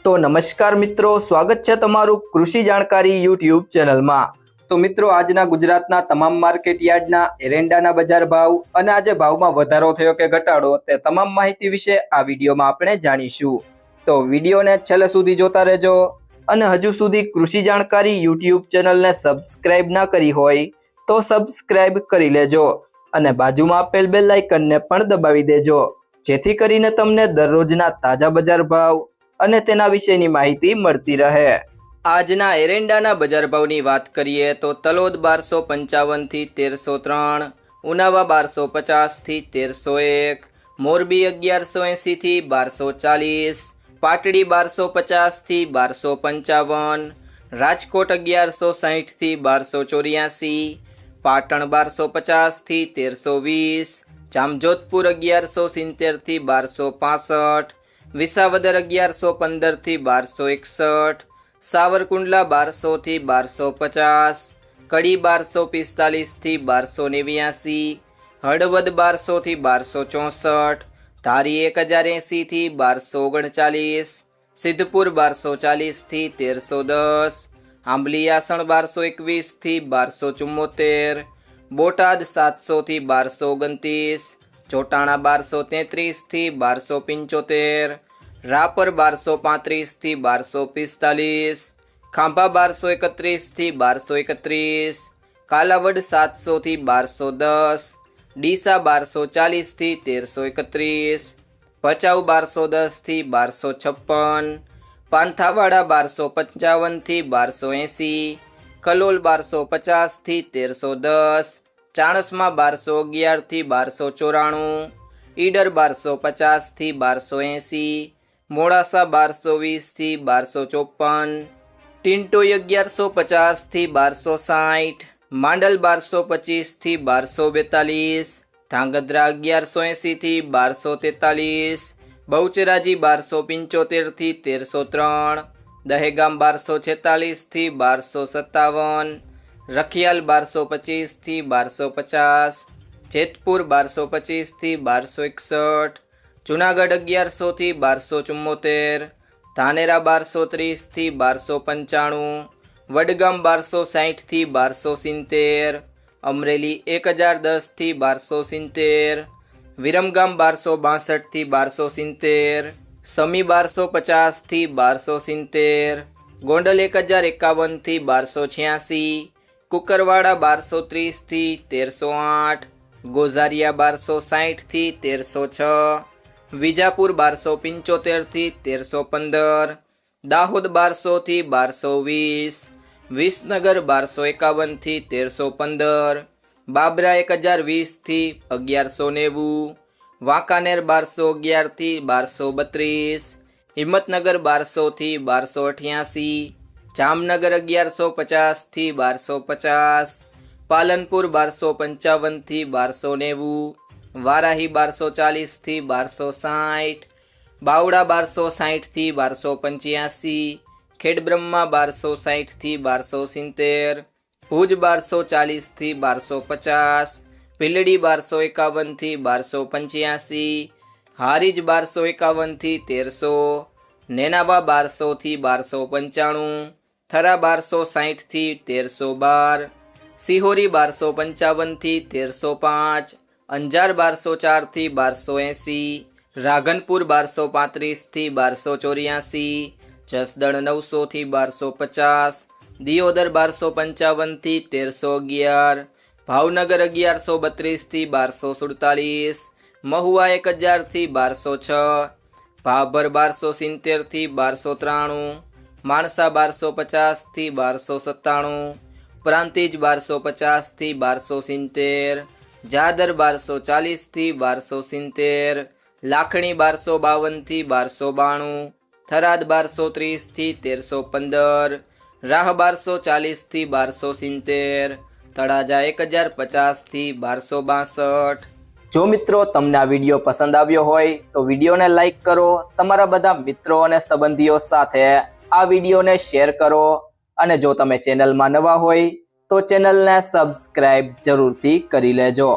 तो नमस्कार मित्रों, स्वागत है तमारू कृषि जाणकारी यूट्यूब चैनल में। तो मित्रों, आजना गुजरातना तमाम मार्केट यार्डना एरंडाना बजार भाव अने आज भाव में वधारो थयो के घटाडो ते तमाम माहिती विषे आ विडियो में आपणे जाणीशुं। तो विडियो ने छेल्ले सुधी जोता रहेजो अने हजू सुधी कृषि जाणकारी यूट्यूब चैनल ने सब्सक्राइब ना करी होय तो सब्सक्राइब करी लेजो अने बाजुमां आपेल बेल आइकन ने पण दबावी देजो, जेथी करीने तमने दररोजना ताजा बजार भाव અને તેના વિશેની માહિતી મળતી રહે। આજના એરંડાના બજાર ભાવની વાત કરીએ તો તલોદ 1255 થી 1303, ઉનાવા 1250 થી 1301, મોરબી 1180 થી 1240, પાટડી 1250 થી 1255, રાજકોટ 1160 થી 1284, પાટણ 1250 થી 1320, જામજોધપુર 1170 થી 1265, विसावदर 1115 थी 1261, सावरकुंडला 1200 थी 1250, कड़ी 1245 थी 1289, हड़वद 1200 थी 1264, धारी 1080 थी 1239, सिद्धपुर 1240 थी 1310, आंबलियासण 1221 थी 1274, बोटाद 700 थी 1229, ચોટાણા 1233 થી 1275, રાપર 1235 થી 1245, ખાંભા 1231 થી 1231, કાલાવડ 700 થી 1210, ડીસા 1240 થી 1331, ભચાઉ 1210 થી 1256, પાંથાવાડા 1255 થી 1280, કલોલ 1250 થી 1310, चाणसमा 1211 थी 1294, ईडर 1250 थी 1280, मोड़ासा 1220 थी 1254, टिंटोई 1150 थी 1260, मांडल 1225 थी 1242, धांगध्रा 1180 थी 1243, बहुचराजी 1275 थी 1303, दहेगाम 1246 थी 1257, रखियाल 1225 थी 1250, जेतपुर 1225 थी 1261, जूनागढ़ 1100 थी 1274, धानेरा 1230 थी 1295, वडगाम 1260 थी 1270, अमरेली 1010 थी 1270, विरमगाम 1262 थी 1270, समी 1250 थी 1270, गोंडल 1051 थी 1286, कुकरवाड़ा 1230 थी 1308, गोजारिया 1260 थी 1306, विजापुर 1275 थी 1315, दाहोद 1200 थी 1220, विसनगर 1251 थी 1315, बाबरा 1020 थी 1190, वांकानेर 1211 थी 1232, हिम्मतनगर 1200 थी 1288, जामनगर 1150 थी 1250, पालनपुर 1255 थी 1290, वाराही 1240 थी 1260, बावड़ा 1260 थी 1285, खेड़ब्रह्मा 1260 थी 1270, भुज 1240 थी 1250, भीलड़ी 1251 थी 1285, हारीज 1251 थी 1300, नेनावा 1200 थी 1295, थरा 1260 थी 1312, सिहोरी 1255 थी 1305, अंजार 1204 थी 1280, राघनपुर 1235 थी 1284, जसदण 900 थी 1250, दियोदर 1255 थी 1311, भावनगर 1132 थी 1247, महुआ 1000 थी 1206, भाभर 1270 थी 1293, माणसा 1250 थी 1297, प्रांतिज 1250 थी 1270, जादर 1240 थी 1270, लाखणी 1252 थी 1292, थराद 1230 थी 1315, राह 1240 थी 1270, तळाजा 1050 थी 1262। जो मित्रों तमने आ विडियो पसंद आव्यो होय तो विडियो ने लाइक करो, तमारा बधा मित्रों अने संबंधीओ साथे आ विडियो ने शेर करो अने जो तमे चेनल में नवा होय तो चेनल ने सब्सक्राइब जरूर थी करी लेजो।